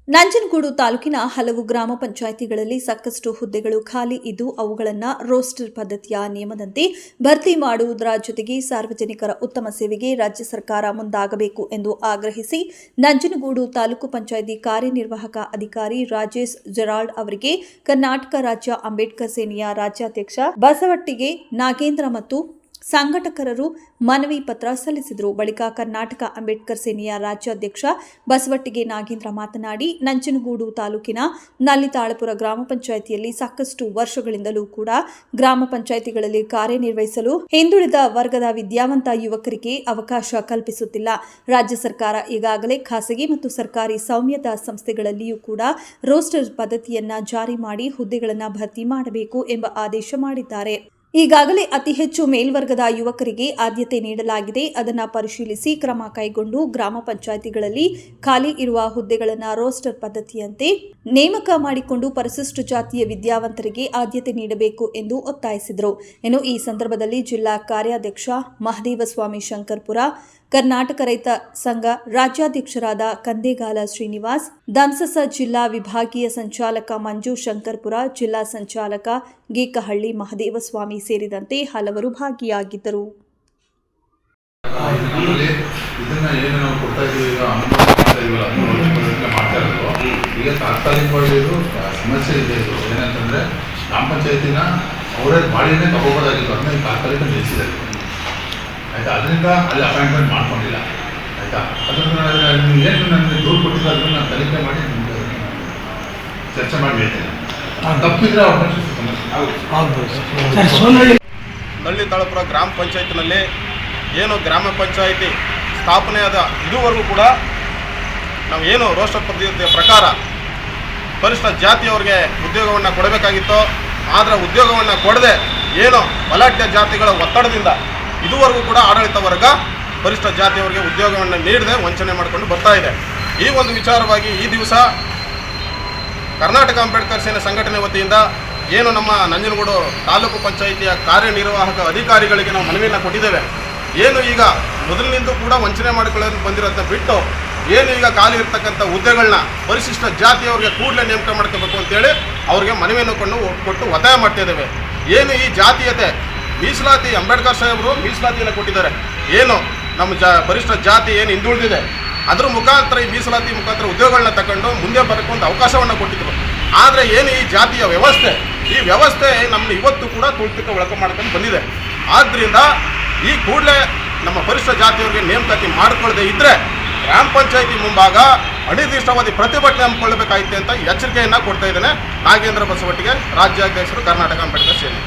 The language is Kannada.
ನಂಜನಗೂಡು ತಾಲೂಕಿನ ಹಲವು ಗ್ರಾಮ ಪಂಚಾಯಿತಿಗಳಲ್ಲಿ ಸಾಕಷ್ಟು ಹುದ್ದೆಗಳು ಖಾಲಿ ಇದ್ದು ಅವುಗಳನ್ನು ರೋಸ್ಟರ್ ಪದ್ಧತಿಯ ನಿಯಮದಂತೆ ಭರ್ತಿ ಮಾಡುವುದರ ಜೊತೆಗೆ ಸಾರ್ವಜನಿಕರ ಉತ್ತಮ ಸೇವೆಗೆ ರಾಜ್ಯ ಸರ್ಕಾರ ಮುಂದಾಗಬೇಕು ಎಂದು ಆಗ್ರಹಿಸಿ ನಂಜನಗೂಡು ತಾಲೂಕು ಪಂಚಾಯಿತಿ ಕಾರ್ಯನಿರ್ವಾಹಕ ಅಧಿಕಾರಿ ರಾಜೇಶ್ ಜೆರಾಲ್ಡ್ ಅವರಿಗೆ ಕರ್ನಾಟಕ ರಾಜ್ಯ ಅಂಬೇಡ್ಕರ್ ಸೇನೆಯ ರಾಜ್ಯಾಧ್ಯಕ್ಷ ಬಸವಟ್ಟಿಗೆ ನಾಗೇಂದ್ರ ಮತ್ತು ಸಂಘಟಕರು ಮನವಿ ಪತ್ರ ಸಲ್ಲಿಸಿದರು. ಬಳಿಕ ಕರ್ನಾಟಕ ಅಂಬೇಡ್ಕರ್ ಸೇನೆಯ ರಾಜ್ಯಾಧ್ಯಕ್ಷ ಬಸವಟ್ಟಿಗೆ ನಾಗೇಂದ್ರ ಮಾತನಾಡಿ, ನಂಜನಗೂಡು ತಾಲೂಕಿನ ನಲ್ಲಿತಾಳಪುರ ಗ್ರಾಮ ಪಂಚಾಯಿತಿಯಲ್ಲಿ ಸಾಕಷ್ಟು ವರ್ಷಗಳಿಂದಲೂ ಕೂಡ ಗ್ರಾಮ ಪಂಚಾಯಿತಿಗಳಲ್ಲಿ ಕಾರ್ಯನಿರ್ವಹಿಸಲು ಹಿಂದುಳಿದ ವರ್ಗದ ವಿದ್ಯಾವಂತ ಯುವಕರಿಗೆ ಅವಕಾಶ ಕಲ್ಪಿಸುತ್ತಿಲ್ಲ. ರಾಜ್ಯ ಸರ್ಕಾರ ಈಗಾಗಲೇ ಖಾಸಗಿ ಮತ್ತು ಸರ್ಕಾರಿ ಸ್ವಾಮ್ಯದ ಸಂಸ್ಥೆಗಳಲ್ಲಿಯೂ ಕೂಡ ರೋಸ್ಟರ್ ಪದ್ಧತಿಯನ್ನ ಜಾರಿ ಮಾಡಿ ಹುದ್ದೆಗಳನ್ನು ಭರ್ತಿ ಮಾಡಬೇಕು ಎಂಬ ಆದೇಶ ಮಾಡಿದ್ದಾರೆ. ಈಗಾಗಲೇ ಅತಿ ಹೆಚ್ಚು ಮೇಲ್ವರ್ಗದ ಯುವಕರಿಗೆ ಆದ್ಯತೆ ನೀಡಲಾಗಿದೆ. ಅದನ್ನು ಪರಿಶೀಲಿಸಿ ಕ್ರಮ ಕೈಗೊಂಡು ಗ್ರಾಮ ಪಂಚಾಯಿತಿಗಳಲ್ಲಿ ಖಾಲಿ ಇರುವ ಹುದ್ದೆಗಳನ್ನು ರೋಸ್ಟರ್ ಪದ್ಧತಿಯಂತೆ ನೇಮಕ ಮಾಡಿಕೊಂಡು ಪರಿಶಿಷ್ಟ ಜಾತಿಯ ವಿದ್ಯಾವಂತರಿಗೆ ಆದ್ಯತೆ ನೀಡಬೇಕು ಎಂದು ಒತ್ತಾಯಿಸಿದರು. ಇನ್ನು ಈ ಸಂದರ್ಭದಲ್ಲಿ ಜಿಲ್ಲಾ ಕಾರ್ಯಾಧ್ಯಕ್ಷ ಮಹದೇವಸ್ವಾಮಿ ಶಂಕರ್ಪುರ, ಕರ್ನಾಟಕ ರೈತ ಸಂಘ ರಾಜ್ಯಾಧ್ಯಕ್ಷರಾದ ಕಂದೇಗಾಲ ಶ್ರೀನಿವಾಸ್, ದಂಸಸ ಜಿಲ್ಲಾ ವಿಭಾಗೀಯ ಸಂಚಾಲಕ ಮಂಜು ಶಂಕರ್ಪುರ, ಜಿಲ್ಲಾ ಸಂಚಾಲಕ ಗೇಕಹಳ್ಳಿ ಮಹದೇವಸ್ವಾಮಿ ಸೇರಿದಂತೆ ಹಲವರು ಭಾಗಿಯಾಗಿದ್ದರು. ಈಗ ತಾತ್ಕಾಲಿಕವಾಗಿ ಸಮಸ್ಯೆ ಇದೆ. ಏನಂತಂದರೆ ಗ್ರಾಮ ಪಂಚಾಯತಿನ ಅವರೇ ಬಾಡಿನೇ ತಗೋಬೋದಾಗಿತ್ತು, ಅದನ್ನ ತಾತ್ಕಾಲಿಕ ನಿಲ್ಲಿಸಿದ್ದಾರೆ. ಆಯಿತಾ, ಅದರಿಂದ ಅಲ್ಲಿ ಅಪಾಯಿಂಟ್ಮೆಂಟ್ ಮಾಡ್ಕೊಂಡಿಲ್ಲ. ಆಯಿತಾ, ಅದನ್ನು ನೀವು ಏನು ನನಗೆ ದೂರು ಕೊಟ್ಟಿದ್ದು ಅದನ್ನು ನಾನು ತನಿಖೆ ಮಾಡಿ ನಿಮಗೆ ಚರ್ಚೆ ಮಾಡಿ ಹೇಳ್ತೇನೆ. ತಪ್ಪಿದ್ರೆ ನಲ್ಲಿತಾಳಪುರ ಗ್ರಾಮ ಪಂಚಾಯತ್ನಲ್ಲಿ ಏನು ಗ್ರಾಮ ಪಂಚಾಯಿತಿ ಸ್ಥಾಪನೆಯಾದ ಇದುವರೆಗೂ ಕೂಡ ನಾವು ಏನು ರೋಸ್ಟರ್ ಪದ್ಧತಿಯ ಪ್ರಕಾರ ಪರಿಶಿಷ್ಟ ಜಾತಿಯವರಿಗೆ ಉದ್ಯೋಗವನ್ನು ಕೊಡಬೇಕಾಗಿತ್ತು. ಆದರೆ ಉದ್ಯೋಗವನ್ನು ಕೊಡದೆ ಏನು ಬಲಾಢ್ಯ ಜಾತಿಗಳ ಒತ್ತಡದಿಂದ ಇದುವರೆಗೂ ಕೂಡ ಆಡಳಿತ ವರ್ಗ ಪರಿಶಿಷ್ಟ ಜಾತಿಯವರಿಗೆ ಉದ್ಯೋಗವನ್ನು ನೀಡದೆ ವಂಚನೆ ಮಾಡಿಕೊಂಡು ಬರ್ತಾ ಇದೆ. ಈ ಒಂದು ವಿಚಾರವಾಗಿ ಈ ದಿವಸ ಕರ್ನಾಟಕ ಅಂಬೇಡ್ಕರ್ ಸೇನೆ ಸಂಘಟನೆ ವತಿಯಿಂದ ಏನು ನಮ್ಮ ನಂಜನಗೂಡು ತಾಲೂಕು ಪಂಚಾಯಿತಿಯ ಕಾರ್ಯನಿರ್ವಾಹಕ ಅಧಿಕಾರಿಗಳಿಗೆ ನಾವು ಮನವಿಯನ್ನು ಕೊಟ್ಟಿದ್ದೇವೆ. ಏನು ಈಗ ಮೊದಲಿನಿಂದ ಕೂಡ ವಂಚನೆ ಮಾಡಿಕೊಳ್ಳಲು ಬಂದಿರೋದನ್ನ ಬಿಟ್ಟು ಏನು ಈಗ ಖಾಲಿ ಇರ್ತಕ್ಕಂಥ ಹುದ್ದೆಗಳನ್ನ ಪರಿಶಿಷ್ಟ ಜಾತಿಯವರಿಗೆ ಕೂಡಲೇ ನೇಮಕ ಮಾಡ್ಕೋಬೇಕು ಅಂತೇಳಿ ಅವರಿಗೆ ಮನವಿಯನ್ನು ಕೊಟ್ಟು ಒತ್ತಾಯ ಮಾಡ್ತಾ ಇದ್ದೇವೆ. ಏನು ಈ ಜಾತೀಯತೆ ಮೀಸಲಾತಿ ಅಂಬೇಡ್ಕರ್ ಸಾಹೇಬರು ಮೀಸಲಾತಿಯನ್ನು ಕೊಟ್ಟಿದ್ದಾರೆ. ಏನು ನಮ್ಮ ಪರಿಶಿಷ್ಟ ಜಾತಿ ಏನು ಹಿಂದುಳಿದಿದೆ ಅದರ ಮುಖಾಂತರ ಈ ಮೀಸಲಾತಿ ಮುಖಾಂತರ ಉದ್ಯೋಗಗಳನ್ನ ತಗೊಂಡು ಮುಂದೆ ಬರೋಕ್ಕೆ ಒಂದು ಅವಕಾಶವನ್ನು ಕೊಟ್ಟಿದ್ದರು. ಆದರೆ ಏನು ಈ ಜಾತಿಯ ವ್ಯವಸ್ಥೆ, ಈ ವ್ಯವಸ್ಥೆ ನಮ್ಮನ್ನು ಇವತ್ತು ಕೂಡ ತುಳಿತಕ್ಕೆ ಒಳಗೆ ಮಾಡ್ಕೊಂಡು ಬಂದಿದೆ. ಆದ್ದರಿಂದ ಈ ಕೂಡಲೇ ನಮ್ಮ ಪರಿಶಿಷ್ಟ ಜಾತಿಯವರಿಗೆ ನೇಮಕಾತಿ ಮಾಡಿಕೊಳ್ಳದೆ ಇದ್ದರೆ ಗ್ರಾಮ ಪಂಚಾಯಿತಿ ಮುಂಭಾಗ ಅನಿರ್ದಿಷ್ಟವಾದಿ ಪ್ರತಿಭಟನೆ ಹಮ್ಮಿಕೊಳ್ಳಬೇಕಾಯಿತು ಅಂತ ಎಚ್ಚರಿಕೆಯನ್ನು ಕೊಡ್ತಾ ಇದ್ದೇನೆ. ನಾಗೇಂದ್ರ ಬಸವಟ್ಟಿಗೆ, ರಾಜ್ಯಾಧ್ಯಕ್ಷರು, ಕರ್ನಾಟಕ ಅಂಬೇಡ್ಕರ್ ಸೇನೆ.